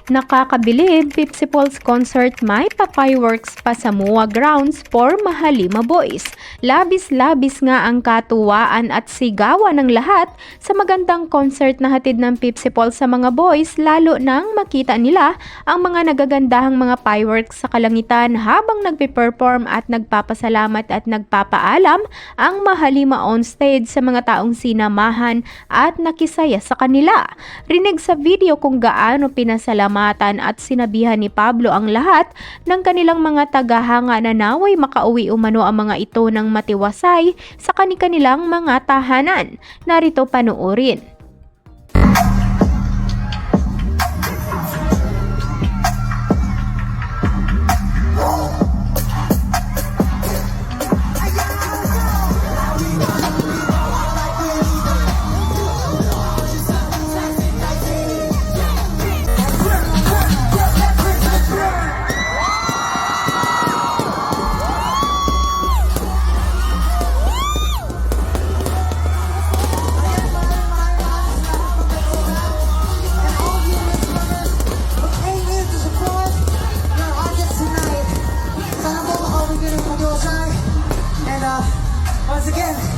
Nakakabilib, Pipsipol's concert may pa-fireworks pa sa MUA grounds for Mahalima Boys. Labis-labis nga ang katuwaan at sigawan ng lahat sa magandang concert na hatid ng Pipsipol sa mga boys, lalo nang makita nila ang mga nagagandahang mga fireworks sa kalangitan habang nagpe-perform at nagpapasalamat at nagpapaalam ang Mahalima on stage sa mga taong sinamahan at nakisaya sa kanila. Rinig sa video kung gaano pinasalamatan at sinabihan ni Pablo ang lahat ng kanilang mga tagahanga na naway makauwi umano ang mga ito ng matiwasay sa kanilang mga tahanan. Narito panoorin. Once again,